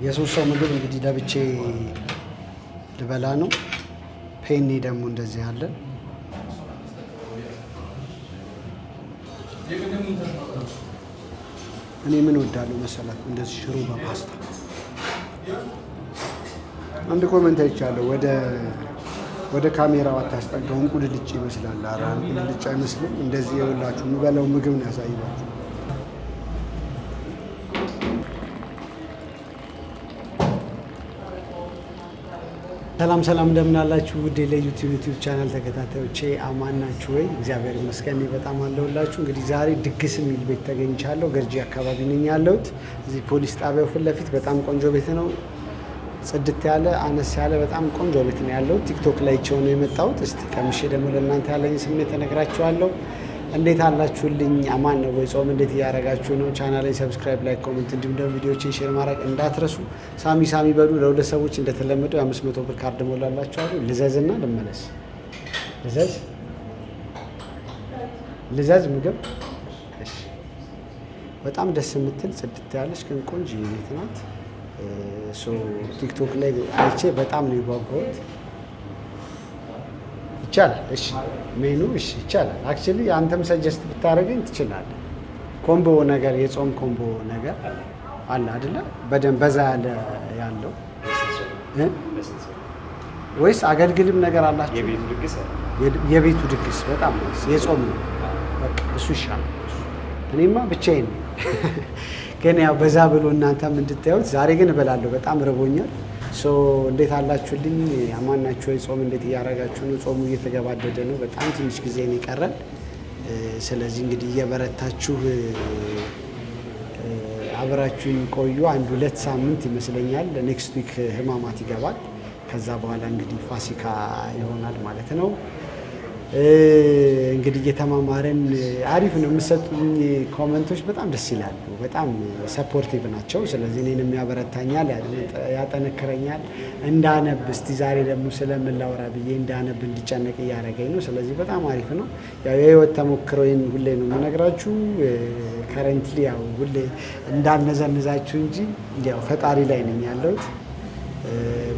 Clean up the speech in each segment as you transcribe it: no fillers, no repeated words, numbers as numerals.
የሶስት ሰው ምግብ እንግዲህ ለብቼ ልበላ ነው። ፔኒ ደግሞ እንደዚህ አለን። እኔ ምን ወዳለሁ መሰላት እንደዚህ ሽሮ በፓስታ። አንድ ኮሜንት አይቻለሁ። ወደ ካሜራው አታስጠጋው እንቁልልጭ ይመስላል። ኧረ እንቁልልጭ አይመስልም። እንደዚህ የሁላችሁ የምበላው ምግብ ነው ያሳይባችሁ። ሰላም ሰላም፣ እንደምን አላችሁ ውድ ለዩቲዩብ ቻናል ተከታታዮቼ፣ አማን ናችሁ ወይ? እግዚአብሔር ይመስገን በጣም አለሁላችሁ። እንግዲህ ዛሬ ድግስ የሚል ቤት ተገኝቻለሁ። ገርጂ አካባቢ ነኝ ያለሁት። እዚህ ፖሊስ ጣቢያው ፊት ለፊት በጣም ቆንጆ ቤት ነው። ጽድት ያለ አነስ ያለ በጣም ቆንጆ ቤት ነው ያለው። ቲክቶክ ላይ ቸው ነው የመጣሁት። እስቲ ቀምሼ ደግሞ ለእናንተ ያለኝ ስሜት ተነግራችኋለሁ። እንዴት አላችሁልኝ? አማን ነው ወይ? ጾም እንዴት እያደረጋችሁ ነው? ቻናሌን ሰብስክራይብ፣ ላይክ፣ ኮሜንት እንዲሁም ደግሞ ቪዲዮዎችን ሼር ማድረግ እንዳትረሱ። ሳሚ ሳሚ በሉ። ለሁለት ሰዎች እንደተለመደው የ500 ብር ካርድ ሞላላችኋለሁ። ልዘዝና ልመለስ። ልዘዝ ምግብ። እሺ። በጣም ደስ የምትል ጽድት ያለች ግን ቆንጆ ቤት ናት። ቲክቶክ ላይ አይቼ በጣም ነው የጓጓሁት። ይቻላል። እሺ ሜኑ እሺ ይቻላል። አክቹሊ አንተም ሰጀስት ብታደርገኝ ትችላለህ። ኮምቦ ነገር የጾም ኮምቦ ነገር አለ አይደለ? በደንብ በዛ ያለው ወይስ አገልግልም ነገር አላችሁ? የቤቱ ድግስ በጣም ነው የጾም ነው። በቃ እሱ ይሻላል። እኔማ ብቻዬን ነኝ ግን ያው በዛ ብሎ እናንተም እንድታዩት ዛሬ ግን እበላለሁ። በጣም ረቦኛል። እንዴት አላችሁልኝ? አማን ናችሁ ወይ? ጾም እንዴት እያደረጋችሁ ነው? ጾሙ እየተገባደደ ነው። በጣም ትንሽ ጊዜ ነው የቀረን። ስለዚህ እንግዲህ እየበረታችሁ አብራችሁኝ ቆዩ። 1-2 ሳምንት ይመስለኛል። ኔክስት ዊክ ህማማት ይገባል። ከዛ በኋላ እንግዲህ ፋሲካ ይሆናል ማለት ነው። እንግዲህ እየተማማረን አሪፍ ነው። የምትሰጡኝ ኮመንቶች በጣም ደስ ይላሉ። በጣም ሰፖርቲቭ ናቸው። ስለዚህ እኔንም ያበረታኛል፣ ያጠነክረኛል። እንዳነብ እስቲ ዛሬ ደግሞ ስለምላወራ ብዬ እንዳነብ እንዲጨነቅ እያደረገኝ ነው። ስለዚህ በጣም አሪፍ ነው። ያው የህይወት ተሞክሮዬን ሁሌ ነው የምነግራችሁ። ከረንትሊ ያው ሁሌ እንዳልነዘንዛችሁ እንጂ ያው ፈጣሪ ላይ ነኝ ያለሁት።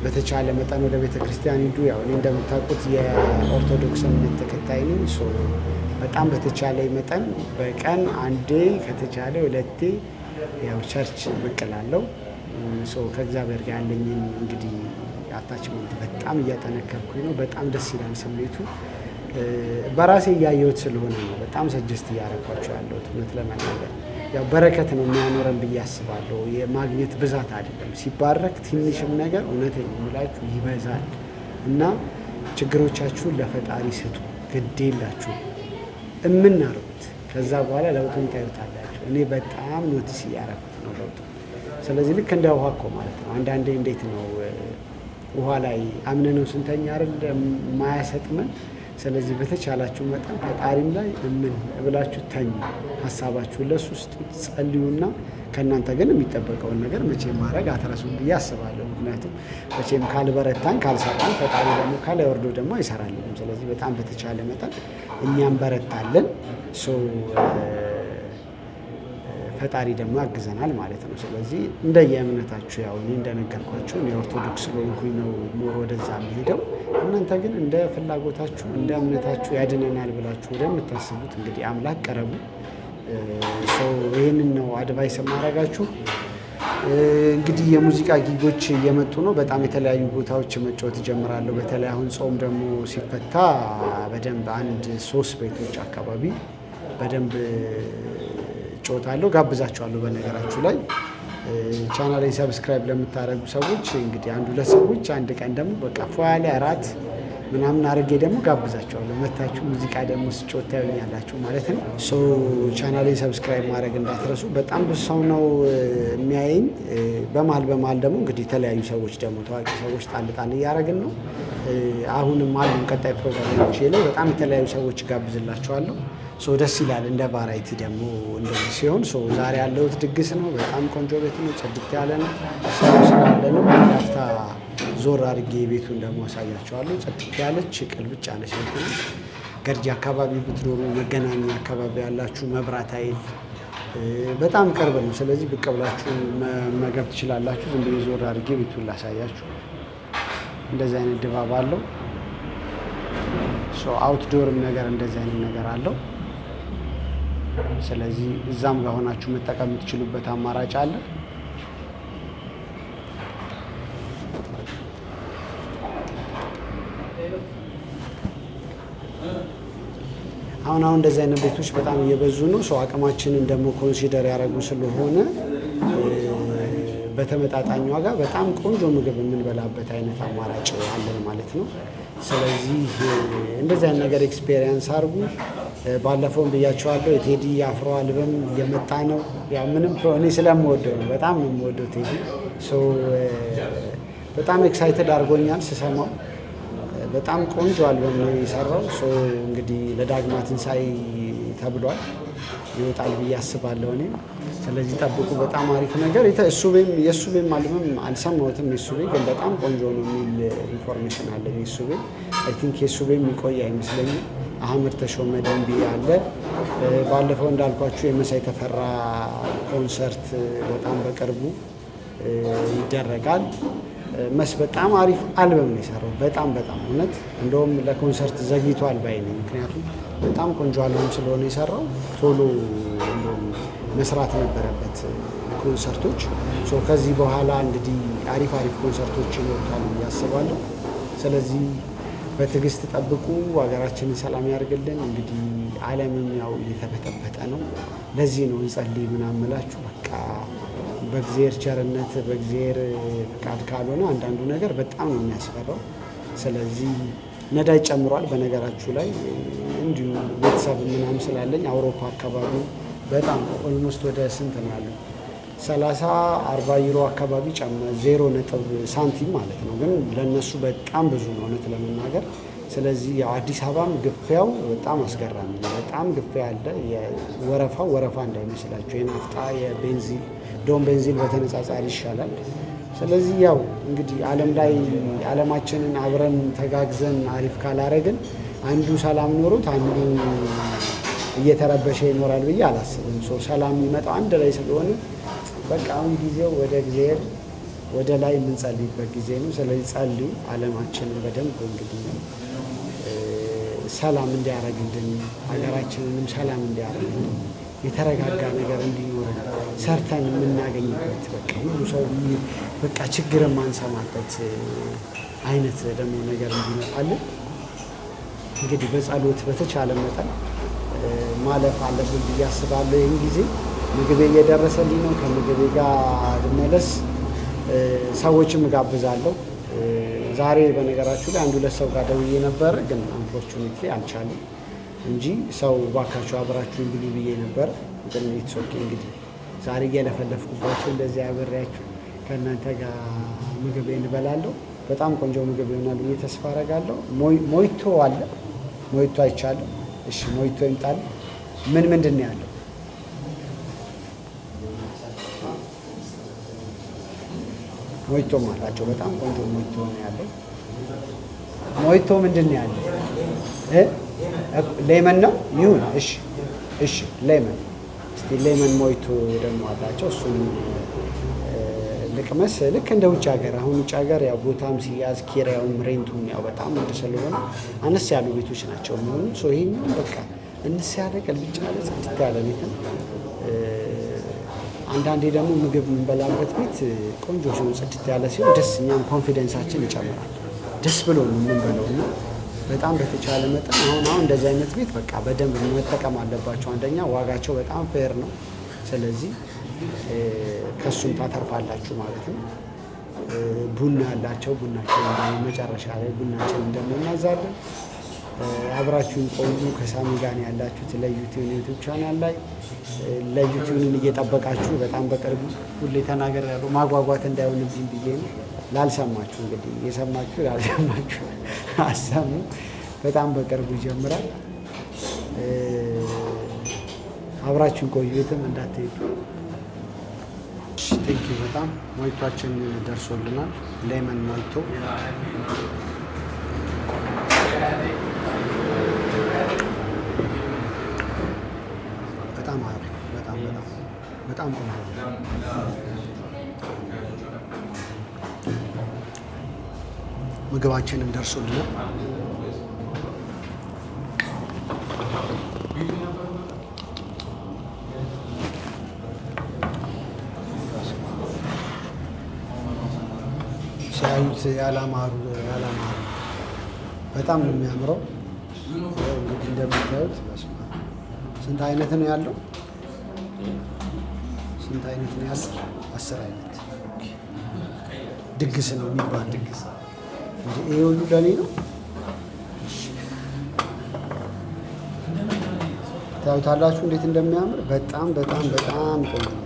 በተቻለ መጠን ወደ ቤተ ክርስቲያን ሂዱ። ያው እኔ እንደምታውቁት የኦርቶዶክስ እምነት ተከታይ ነኝ። በጣም በተቻለ መጠን በቀን 1 ከተቻለ 2 ያው ቸርች ብቅ እላለሁ። ከእግዚአብሔር ጋር ያለኝን እንግዲህ አታችመንት በጣም እያጠነከርኩኝ ነው። በጣም ደስ ይላል ስሜቱ። በራሴ እያየሁት ስለሆነ ነው በጣም ሰጀስት እያደረኳቸው ያለሁት። እውነት ለመናገር ያው በረከት ነው የሚያኖረን ብዬ አስባለሁ። የማግኘት ብዛት አይደለም። ሲባረክ ትንሽም ነገር እውነት የሚላችሁ ይበዛል እና ችግሮቻችሁን ለፈጣሪ ስጡ። ግድ የላችሁ እምናርጉት። ከዛ በኋላ ለውጡን ታዩታላችሁ። እኔ በጣም ኖቲስ እያደረኩት ነው ለውጡ። ስለዚህ ልክ እንደ ውሃ እኮ ማለት ነው። አንዳንዴ እንዴት ነው ውሃ ላይ አምነነው ስንተኛ አይደል ማያሰጥመን። ስለዚህ በተቻላችሁ መጠን ፈጣሪም ላይ እምን ብላችሁ ተኙ። ሀሳባችሁን ለሱ ውስጥ ጸልዩና ከእናንተ ግን የሚጠበቀውን ነገር መቼም ማድረግ አትረሱም ብዬ አስባለሁ። ምክንያቱም መቼም ካልበረታን ካልሰራን ፈጣሪ ደግሞ ካላይ ወርዶ ደግሞ አይሰራልንም። ስለዚህ በጣም በተቻለ መጠን እኛም በረታለን። ፈጣሪ ደግሞ ያግዘናል ማለት ነው። ስለዚህ እንደየእምነታችሁ ያው እኔ እንደነገርኳችሁ የኦርቶዶክስ ስለሆንኩኝ ነው ሞር ወደዛ የሚሄደው። እናንተ ግን እንደ ፍላጎታችሁ እንደ እምነታችሁ ያድነናል ብላችሁ ወደምታስቡት እንግዲህ አምላክ ቀረቡ። ይህንን ነው አድቫይስ የማደርጋችሁ። እንግዲህ የሙዚቃ ጊጎች እየመጡ ነው። በጣም የተለያዩ ቦታዎች መጫወት እጀምራለሁ። በተለይ አሁን ጾም ደግሞ ሲፈታ በደንብ 1-3 ቤቶች አካባቢ በደንብ ጮታለሁ፣ ጋብዛችኋለሁ። በነገራችሁ ላይ ቻናሌን ሰብስክራይብ ለምታደርጉ ሰዎች እንግዲህ 1-2 ሰዎች አንድ ቀን ደግሞ በቃ ፏያለ እራት ምናምን አድርጌ ደግሞ ጋብዛችኋለሁ። መታችሁ ሙዚቃ ደግሞ ስጮት ታዩኛላችሁ ማለት ነው። ቻናሌን ሰብስክራይብ ማድረግ እንዳትረሱ። በጣም ብዙ ሰው ነው የሚያየኝ። በመሀል ደግሞ እንግዲህ የተለያዩ ሰዎች ደግሞ ታዋቂ ሰዎች ጣል እያደረግን ነው። አሁንም አሉን ቀጣይ ፕሮግራሞች ላይ በጣም የተለያዩ ሰዎች ጋብዝላችኋለሁ። ደስ ይላል። እንደ ቫራይቲ ደግሞ እንደዚህ ሲሆን ዛሬ ያለሁት ድግስ ነው። በጣም ቆንጆ ቤት ነው። ጽድት ያለ ነው። ሰው ስላለ ነው። ላፍታ ዞር አድርጌ ቤቱን ደግሞ አሳያቸዋለሁ። ጽድት ያለች ቅልብጭ ያለች ቤት ነው። ገርጂ አካባቢ ብትኖሩ፣ መገናኛ አካባቢ ያላችሁ፣ መብራት ኃይል በጣም ቅርብ ነው። ስለዚህ ብቅ ብላችሁ መመገብ ትችላላችሁ። ዝም ብዬ ዞር አድርጌ ቤቱን ላሳያችሁ። እንደዚህ አይነት ድባብ አለው። አውትዶርም ነገር እንደዚህ አይነት ነገር አለው። ስለዚህ እዛም ጋር ሆናችሁ መጠቀም የምትችሉበት አማራጭ አለ። አሁን እንደዚህ አይነት ቤቶች በጣም እየበዙ ነው። አቅማችንን ደግሞ ኮንሲደር ያደረጉ ስለሆነ በተመጣጣኝ ዋጋ በጣም ቆንጆ ምግብ የምንበላበት አይነት አማራጭ አለን ማለት ነው። ስለዚህ እንደዚህ አይነት ነገር ኤክስፔሪየንስ አድርጉ። ባለፈውም ብያቸዋለሁ፣ የቴዲ አፍሮ አልበም እየመጣ ነው። ያው ምንም እኔ ስለምወደው ነው፣ በጣም ነው የምወደው ቴዲ። በጣም ኤክሳይትድ አድርጎኛል ስሰማው። በጣም ቆንጆ አልበም ነው የሰራው። እንግዲህ ለዳግማ ትንሣኤ ተብሏል፣ ይወጣል ብዬ አስባለሁ እኔም። ስለዚህ ጠብቁ። በጣም አሪፍ ነገር የሱቤም አልበም አልሰማሁትም። የሱቤ ግን በጣም ቆንጆ ነው የሚል ኢንፎርሜሽን አለኝ። የሱቤ አይ ቲንክ የሱቤ የሚቆይ አይመስለኝም። አህመድ ተሾመ ደንቢ አለ። ባለፈው እንዳልኳችሁ የመሳይ ተፈራ ኮንሰርት በጣም በቅርቡ ይደረጋል። በጣም አሪፍ አልበም ነው የሰራው። በጣም እውነት እንደውም ለኮንሰርት ዘግይቷል ባይ ነኝ። ምክንያቱም በጣም ቆንጆ አልበም ስለሆነ የሰራው ቶሎ መስራት ነበረበት ኮንሰርቶች። ከዚህ በኋላ እንግዲህ አሪፍ ኮንሰርቶች ይኖሩታል ብዬ አስባለሁ። ስለዚህ በትዕግስት ጠብቁ። ሀገራችንን ሰላም ያደርግልን። እንግዲህ ዓለምም ያው እየተበጠበጠ ነው። ለዚህ ነው እንጸልይ ምናምን እምላችሁ። በቃ በእግዚአብሔር ቸርነት በእግዚአብሔር ፍቃድ ካልሆነ አንዳንዱ ነገር በጣም ነው የሚያስፈራው። ስለዚህ ነዳጅ ጨምሯል። በነገራችሁ ላይ እንዲሁ ቤተሰብ ምናምን ስላለኝ አውሮፓ አካባቢ በጣም ኦልሞስት ወደ ስንት ነው ያለው 30-40 ዩሮ አካባቢ ጨምሯል። 0 ሳንቲም ማለት ነው። ግን ለነሱ በጣም ብዙ ነው እውነት ለመናገር። ስለዚህ ያው አዲስ አበባም ግፊያው በጣም አስገራሚ ነው። በጣም ግፊያ አለ። ወረፋ እንዳይመስላችሁ። የናፍጣ የቤንዚን ዶም ቤንዚን በተነጻጻሪ ይሻላል። ስለዚህ ያው እንግዲህ ዓለማችንን አብረን ተጋግዘን አሪፍ ካላረግን አንዱ ሰላም ኖሮት አንዱ እየተረበሸ ይኖራል ብዬ አላስብም። ሰላም የሚመጣው አንድ ላይ ስለሆነ በቃ አሁን ጊዜው ወደ እግዚአብሔር ወደ ላይ የምንጸልይበት ጊዜ ነው። ስለዚህ ጸልዩ። ዓለማችንን በደንብ እንግዲህ ሰላም እንዲያደርግልን፣ ሀገራችንንም ሰላም እንዲያደርግልን፣ የተረጋጋ ነገር እንዲኖረን ሰርተን የምናገኝበት በቃ ሁሉ ሰው በቃ ችግር የማንሰማበት አይነት ደግሞ ነገር እንዲመጣልን እንግዲህ በጸሎት በተቻለ መጠን ማለፍ አለብን ብዬ አስባለሁ። ይህን ጊዜ ምግቤ እየደረሰልኝ ነው። ከምግቤ ጋር ልመለስ። ሰዎችም እጋብዛለሁ። ዛሬ በነገራችሁ ላይ 1-2 ሰው ጋር ደውዬ ነበረ፣ ግን አንፎርቹኔትሊ አልቻለም እንጂ ሰው ባካችሁ አብራችሁ ብሉ ብዬ ነበረ። ግን ኢትስ ኦኬ። እንግዲህ ዛሬ እየለፈለፍኩባችሁ እንደዚህ አብሬያችሁ ከእናንተ ጋር ምግቤ እንበላለሁ። በጣም ቆንጆ ምግብ ይሆናል ብዬ ተስፋ አደርጋለሁ። ሞይቶ አለ። ሞይቶ አይቻለሁ። እሺ ሞይቶ ይምጣል። ምንድን ነው ያለው? ሞይቶም አላቸው። በጣም ቆንጆ ሞይቶ ነው ያለው። ሞይቶ ምንድን ነው ያለው? ሌመን ነው ይሁን። እሺ ሌመን። እስቲ ሌመን ሞይቶ ደግሞ አላቸው። እሱን ልቅመስ። ልክ እንደ ውጭ ሀገር። አሁን ውጭ ሀገር ያው ቦታም ሲያዝ ኪራዩም ሬንቱም ያው በጣም ውድ ስለሆነ አነስ ያሉ ቤቶች ናቸው የሚሆኑ። ይሄኛው በቃ እንስ ያለ ቅልብጭ ያለ ጽድት ያለ ቤት ነው። አንዳንዴ ደግሞ ምግብ የምንበላበት ቤት ቆንጆ ሲሆን ጽድት ያለ ሲሆን ደስ እኛም ኮንፊደንሳችን ይጨምራል። ደስ ብሎ ነው የምንበለው እና በጣም በተቻለ መጠን አሁን እንደዚህ አይነት ቤት በቃ በደንብ መጠቀም አለባቸው። አንደኛ ዋጋቸው በጣም ፌር ነው። ስለዚህ ከሱም ታተርፋላችሁ ማለት ነው። ቡና ያላቸው ቡናቸውን መጨረሻ ላይ ቡናችንን ደግሞ እናዛለን። አብራችሁን ቆዩ። ከሳሚ ጋር ያላችሁት ለዩቲዩብ ዩቲዩብ ቻናል ላይ ለዩቲዩብን እየጠበቃችሁ በጣም በቅርቡ ሁሌ ተናገር ያለው ማጓጓት እንዳይሆንብኝ ብዬ ነው። ላልሰማችሁ እንግዲህ የሰማችሁ ላልሰማችሁ አሰሙ። በጣም በቅርቡ ይጀምራል። አብራችሁን ቆዩ፣ የትም እንዳትሄዱ። ቴንኪ። በጣም ሞይቷችን ደርሶልናል። ሌመን ሞይቶ በጣም አሪፍ፣ በጣም በጣም ቆንጆ ነው። ምግባችንም ደርሶልናል። ሲያዩት ያላማሩ በጣም ነው የሚያምረው። እንግዲህ እንደምታዩት ስንት አይነት ነው ያለው? ስንት አይነት ነው ያለው? 10 አይነት ድግስ ነው የሚባል ድግስ እንጂ ይሄ ሁሉ ለኔ ነው። ታዩታላችሁ እንዴት እንደሚያምር በጣም በጣም በጣም ቆንጆ ነው።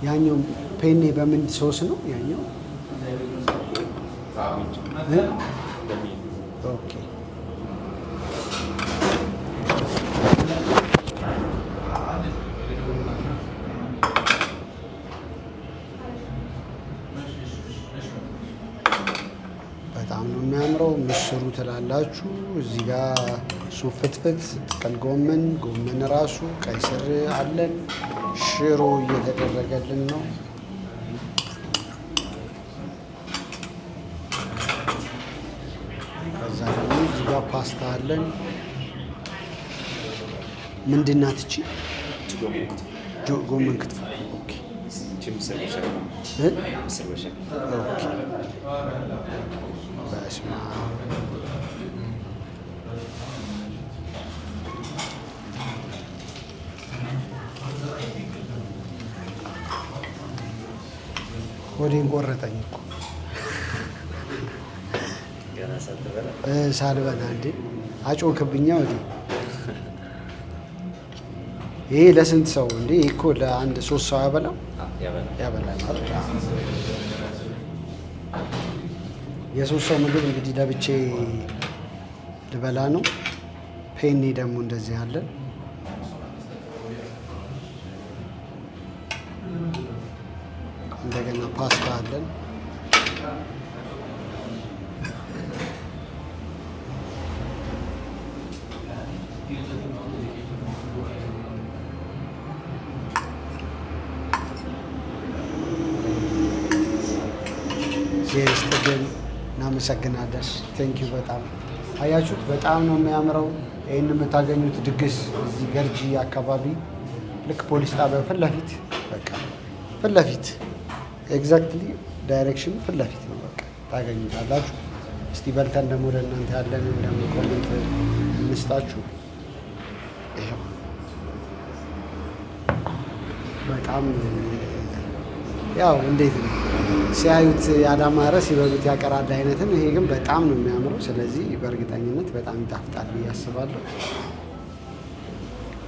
ያኛው ፔኔ በምን ሶስ ነው ያኛው? ኦኬ በጣም ነው የሚያምረው። ምስሩ ትላላችሁ እዚህ ጋር ሱፍ ፍትፍት፣ ጥቅል ጎመን፣ ጎመን ራሱ፣ ቀይ ስር አለን። ሽሮ እየተደረገልን ነው። ከዛ ደግሞ እዚህ ጋር ፓስታ አለን። ምንድን ናት እቺ? ጎመን ክትፎ። ኦኬ በስመ አብ ሆዴን ቆረጠኝ እኮ ሳልበላ እንዴ አጮክብኛ ወዴ። ይሄ ለስንት ሰው እንዴ? እኮ ለአንድ 3 ሰው ያበላል ማለት የ3 ሰው ምግብ እንግዲህ ለብቼ ልበላ ነው። ፔኒ ደግሞ እንደዚህ አለን። እንደገና ፓስታ አለን። ስትገኝ እናመሰግናለን። ቴንኪው በጣም አያችሁት፣ በጣም ነው የሚያምረው። ይህን የምታገኙት ድግስ እዚህ ገርጂ አካባቢ ልክ ፖሊስ ጣቢያው ፊት ለፊት በቃ ፊት ለፊት ኤግዛክትሊ ዳይሬክሽኑ ፊት ለፊት ነው። በቃ ታገኙታላችሁ። እስቲ በልተን ደግሞ ወደ እናንተ ያለንን ደግሞ ኮሜንት እንስጣችሁ። ይኸው በጣም ያው እንዴት ነው ሲያዩት ያላማረ ሲበሉት ያቀራል አይነትም። ይሄ ግን በጣም ነው የሚያምረው። ስለዚህ በእርግጠኝነት በጣም ይጣፍጣል ብዬ አስባለሁ።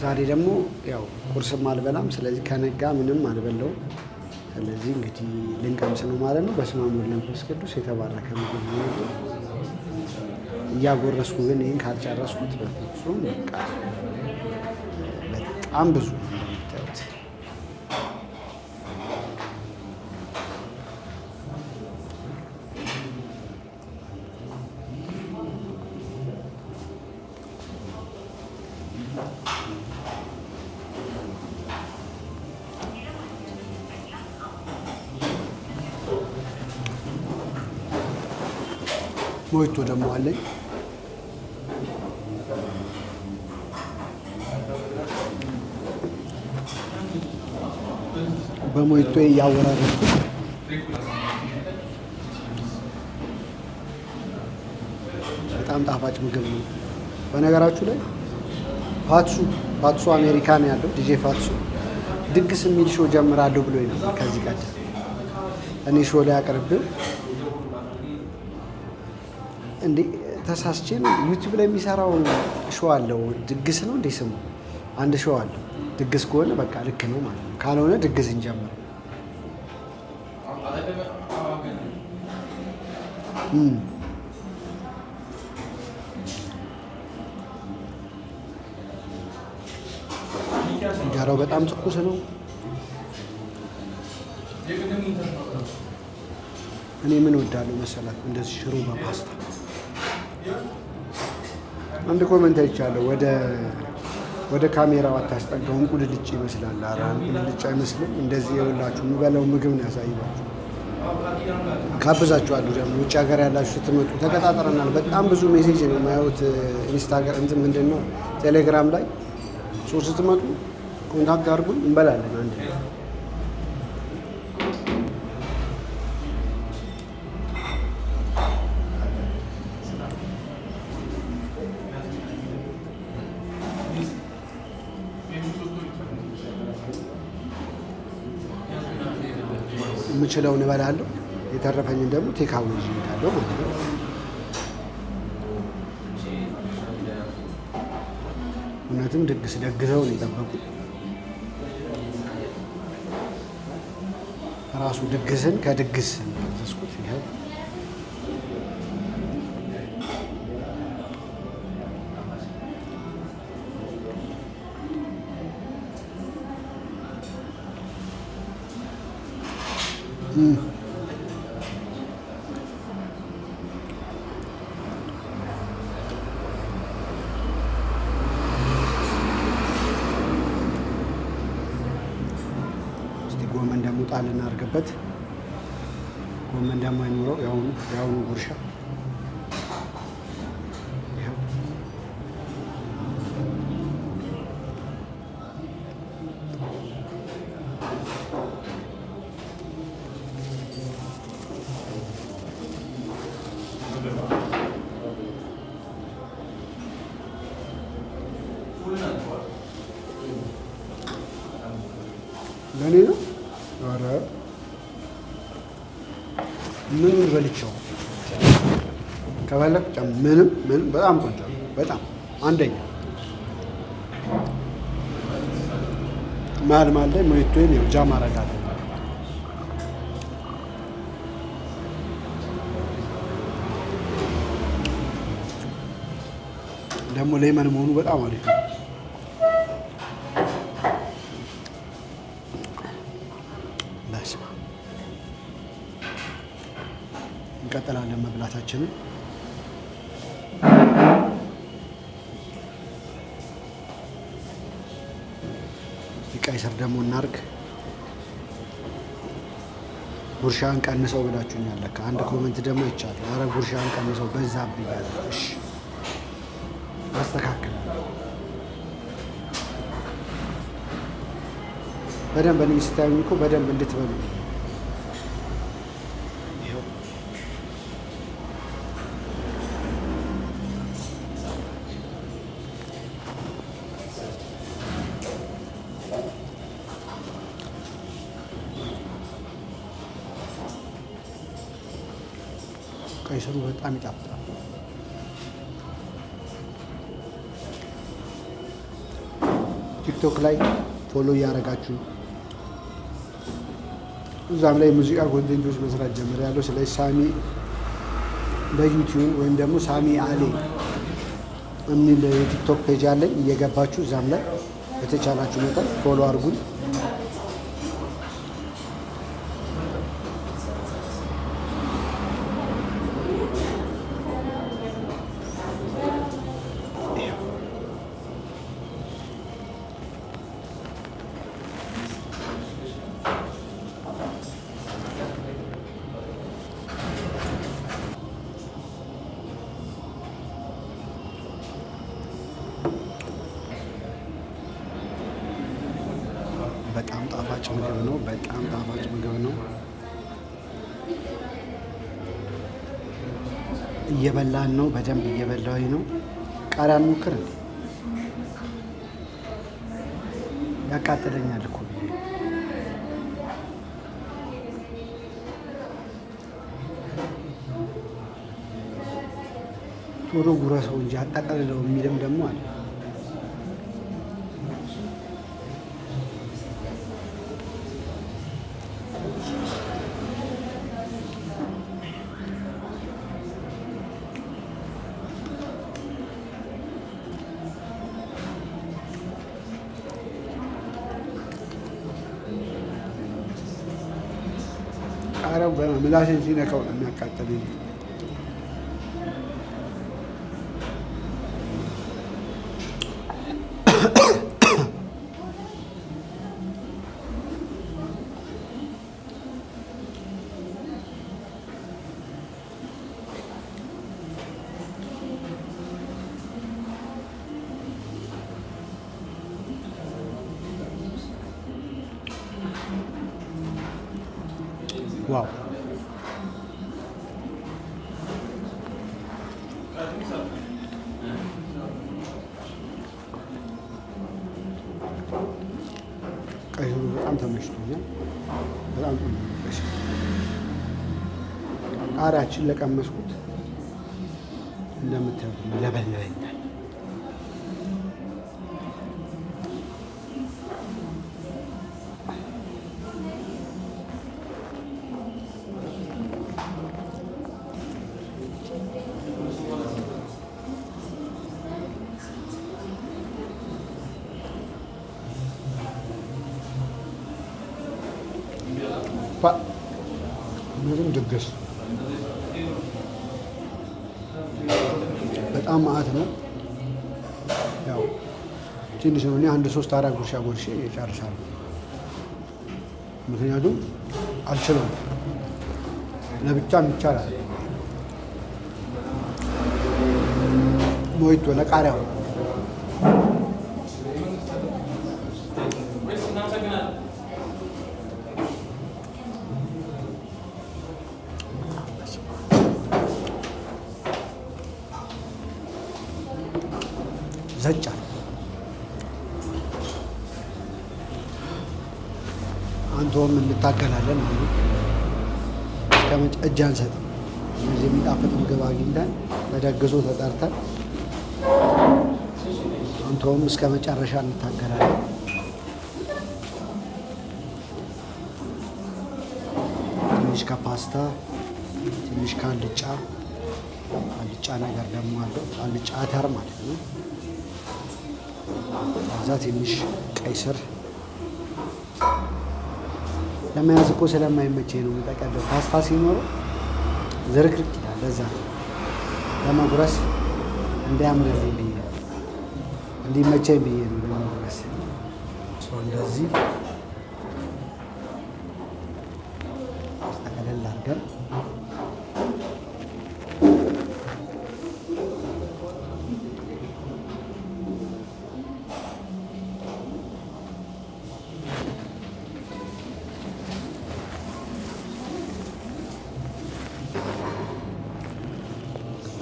ዛሬ ደግሞ ያው ቁርስም አልበላም፣ ስለዚህ ከነጋ ምንም አልበላውም። ስለዚህ እንግዲህ ልንቀምስ ነው ማለት ነው። በስመ አብ ወወልድ ወመንፈስ ቅዱስ የተባረከ ምግብ ነው። እያጎረስኩ ግን ይህን ካልጨረስኩት በፍጹም በቃ በጣም ብዙ ነው እንደምታዩት። ሞይቶ ደግሞ አለኝ። በሞይቶ እያወራረድኩ በጣም ጣፋጭ ምግብ ነው። በነገራችሁ ላይ ፋትሱ አሜሪካ ነው ያለው። ዲጄ ፋትሱ ድግስ የሚል ሾው ጀምራለሁ ብሎ ነበር ከዚህ ቀደም። እኔ ሾው ላይ አቅርቤው እንዴ ተሳስቼ ነው። ዩቲዩብ ላይ የሚሰራው ሾው አለው። ድግስ ነው እንዴ ስሙ? አንድ ሾው አለው። ድግስ ከሆነ በቃ ልክ ነው ማለት ነው። ካልሆነ ድግስ እንጀምር። እንጀራው በጣም ትኩስ ነው። እኔ ምን እወዳለሁ መሰላት? እንደዚህ ሽሮ በፓስታ አንድ ኮመንት አይቻለሁ። ወደ ካሜራው አታስጠጋው፣ እንቁልልጭ ይመስላል። ኧረ እንቁልልጭ አይመስልም። እንደዚህ የሁላችሁ የምበላው ምግብ ነው ያሳይባችሁ። ጋብዛችኋለሁ ደግሞ ውጭ ሀገር ያላችሁ ስትመጡ ተቀጣጥረናል። በጣም ብዙ ሜሴጅ ነው የማየሁት ኢንስታግራም እንትን ምንድን ነው ቴሌግራም ላይ ስትመጡ ኮንታክት አድርጉን፣ እንበላለን አንድ ላይ። የምችለውን እበላለሁ፣ የተረፈኝን ደግሞ ቴካዌ ይዤ እሄዳለሁ ማለት ነው። እውነትም ድግስ ደግሰው ነው የጠበቁት። ራሱ ድግስን ከድግስ ተስኩት ይሄው ጎመን ደግሞ ጣል እናድርግበት። ጎመን ደግሞ አይኖረው የአሁኑ ጉርሻ ለእኔ ነው። ኧረ ምኑን በልቼው ከበለቅ ምንም በጣም ቆንጆ በጣም አንደኛ። መሀል ላይ ሙሌቶን ጃም አደርጋለሁ። ደግሞ ሌመን መሆኑ በጣም አሪፍ ነው። እንቀጥላለን መብላታችንን። ቀይ ስር ደግሞ እናርግ። ጉርሻን ቀንሰው ብላችሁኛል። ለካ አንድ ኮመንት ደግሞ ይቻላል። ኧረ ጉርሻን ቀንሰው በዛ ብያለሁ። እሺ አስተካክል። በደንብ እኔ ስታዩኝ እኮ በደንብ እንድትበሉ ቀይ ስሩ በጣም ይጣፍጣል። ቲክቶክ ላይ ፎሎ እያደረጋችሁ እዛም ላይ ሙዚቃ ኮንቴንቶች መስራት ጀምሬያለሁ። ስለዚህ ሳሚ በዩቲዩብ ወይም ደግሞ ሳሚ አሌ የሚል የቲክቶክ ፔጅ አለኝ። እየገባችሁ እዛም ላይ በተቻላችሁ መጠን ፎሎ አድርጉን። በጣም ጣፋጭ ምግብ ነው። በጣም ጣፋጭ ምግብ ነው። እየበላን ነው። በደንብ እየበላሁኝ ነው። ቃሪያን ሞክር እንዴ! ያቃጥለኛል እኮ ቶሎ ጉረሰው እንጂ አጣቀልለው የሚልም ደግሞ አለ። ቃሪያው ምላሴን ሲነካው ነው የሚያቃጥለኝ። ዋው ቀይ ሽሮ በጣም ተመችቶኛል። በጣም ጥሩ ነው። ቃሪያችን ለቀመስኩት እንደምታዩት ለበለበኛል። ምንም ድግስ በጣም ማዕት ነው። ያው ትንሽ ነው። እኔ 1-3-4 ጉርሻ ጎርሼ እጨርሳለሁ። ምክንያቱም አልችለውም። ለብቻም ይቻላል። ሞይቶ ለቃሪያው ዘጫ አንተውም እንታገላለን ማለት ከመጨ እጅ አንሰጥም። እዚህ የሚጣፍጥ ምግብ አግኝተን ተደግሶ ተጠርተን አንተውም እስከ መጨረሻ እንታገላለን። ትንሽ ከፓስታ ትንሽ ከአልጫ ነገር ደግሞ አለው። አልጫ አተር ማለት ነው። ከዛ ትንሽ ቀይ ስር ለመያዝ እኮ ስለማይመቸኝ ነው የምጠቀልለው። ፓስታ ሲኖረው ዝርክርክ ይላል። ለዛ ለመጉረስ እንዲያምርልኝ ብዬ ነው፣ እንዲመቸኝ ብዬ ነው ለመጉረስ። እንደዚህ ጠቅለል አድርገን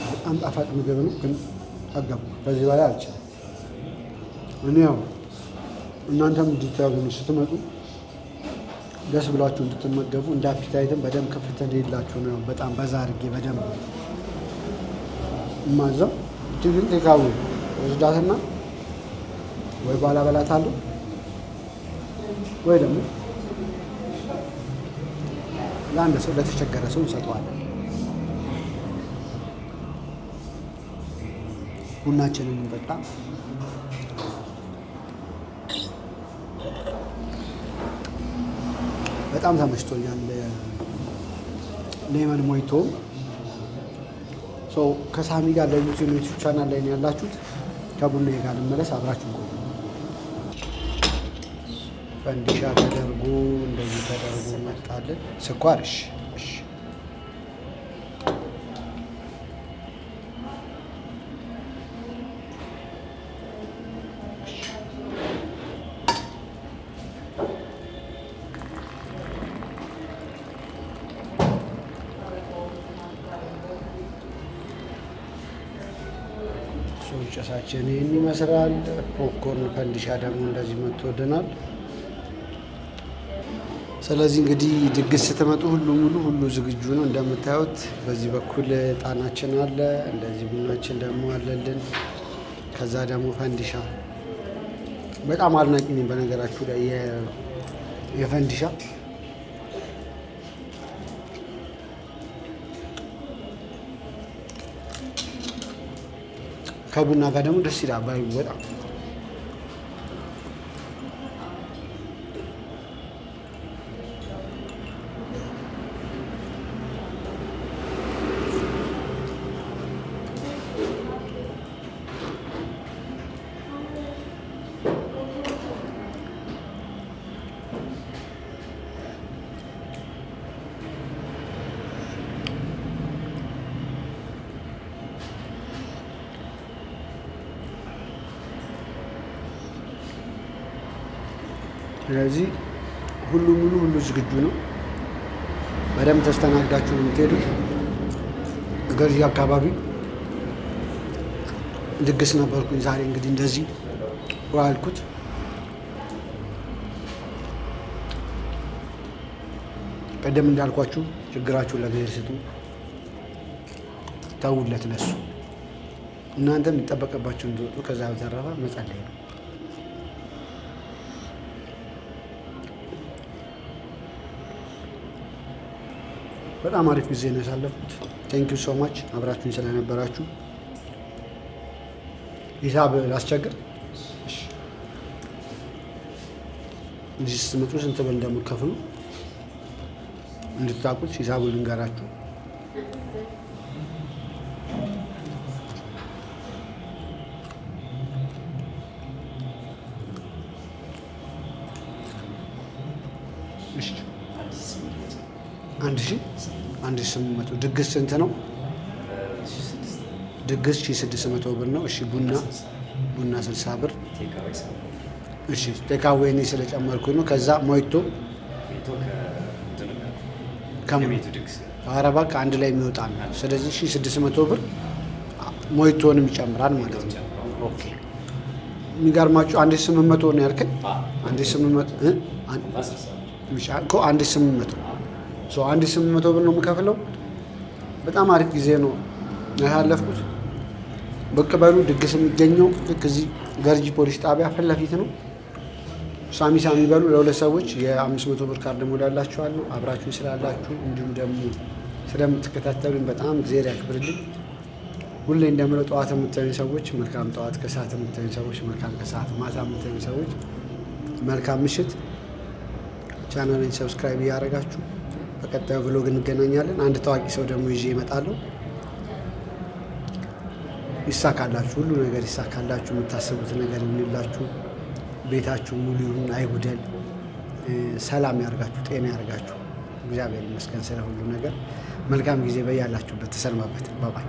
በጣም ጣፋጭ ምግብ ነው፣ ግን ጠገብኩ። ከዚህ በላይ አልችልም። እኔ ያው እናንተም እንድታገኙ ስትመጡ ደስ ብሏችሁ እንድትመገቡ እንደ አፒታይትም በደንብ ከፍት እንዲላችሁ ነው። በጣም በዛ አድርጌ በደንብ ማዘው ግን ቴካዊ ወስዳትና ወይ ባላበላታለሁ ወይ ደግሞ ለአንድ ሰው ለተቸገረ ሰው እንሰጠዋለን። ቡናችንን እንጠጣ። በጣም ተመችቶኛል። ሌመን ሞይቶ ከሳሚ ጋር ለዩቲዩብ ቻናል ላይ ነው ያላችሁት። ከቡና ጋር ልመለስ፣ አብራችሁ ቆዩ። ፈንዲሻ ተደርጎ እንደዚህ ተደርጎ መጣልን። ስኳር እሺ ጭሳችን ይህን ይመስላል። ፖፕኮርን ፈንዲሻ ደግሞ እንደዚህ መጥቶልናል። ስለዚህ እንግዲህ ድግስ ስትመጡ ሁሉ ዝግጁ ነው። እንደምታዩት በዚህ በኩል ጣናችን አለ፣ እንደዚህ ቡናችን ደግሞ አለልን። ከዛ ደግሞ ፈንዲሻ በጣም አድናቂ ነኝ በነገራችሁ ላይ የፈንዲሻ ከቡና ጋር ደግሞ ደስ ይላል። ባይ በጣም ስለዚህ ሁሉ ዝግጁ ነው። በደንብ ተስተናግዳችሁ ነው የምትሄዱት። ገርጂ አካባቢ ድግስ ነበርኩኝ ዛሬ እንግዲህ እንደዚህ ዋልኩት። ቀደም እንዳልኳችሁ ችግራችሁን ለእግዚአብሔር ስጡ፣ ተውለት ለሱ። እናንተ የሚጠበቅባችሁ እንዲወጡ ከዛ በተረፈ መጸለይ ነው። በጣም አሪፍ ጊዜ ነው ያሳለፍኩት። ቴንክ ዩ ሶ ማች አብራችሁኝ ስለነበራችሁ። ሂሳብ ላስቸግር። እዚህ ስትመጡ ስንት ብር እንደምትከፍሉ እንድታውቁት ሂሳቡን ልንገራችሁ። እሺ 1800 ድግስ ስንት ነው? ድግስ 1600 ብር ነው። እሺ ቡና 60 ብር። እሺ ቴካዌ እኔ ስለጨመርኩኝ ነው። ከዛ ሞይቶ ከአረባ አንድ ላይ የሚወጣ ነው። ስለዚህ 1600 ብር ሞይቶንም ይጨምራል ማለት ነው። ኦኬ የሚገርማችሁ 1800 ነው ያልከኝ። 1800 ብር ነው የምከፍለው። በጣም አሪፍ ጊዜ ነው ያሳለፍኩት። ብቅ በሉ። ድግስ የሚገኘው ልክ እዚህ ገርጂ ፖሊስ ጣቢያ ፊት ለፊት ነው። ሳሚ በሉ። ለሁለት ሰዎች የ500 ብር ካርድ ሞላላችኋለሁ። አብራችሁ ስላላችሁ እንዲሁም ደግሞ ስለምትከታተሉኝ በጣም እግዚአብሔር ያክብርልኝ። ሁሌ እንደምለው ጠዋት የምታዩኝ ሰዎች መልካም ጠዋት፣ ከሰዓት የምታዩኝ ሰዎች መልካም ከሰዓት፣ ማታ የምታዩኝ ሰዎች መልካም ምሽት። ቻናሌን ሰብስክራይብ እያደረጋችሁ በቀጣዩ ብሎግ እንገናኛለን። አንድ ታዋቂ ሰው ደግሞ ይዤ እመጣለሁ። ይሳካላችሁ፣ ሁሉ ነገር ይሳካላችሁ። የምታስቡት ነገር ይሁንላችሁ። ቤታችሁ ሙሉ ይሁን፣ አይጉደል። ሰላም ያርጋችሁ፣ ጤና ያርጋችሁ። እግዚአብሔር ይመስገን ስለ ሁሉ ነገር። መልካም ጊዜ በያላችሁበት። ተሰልማበት። ባባይ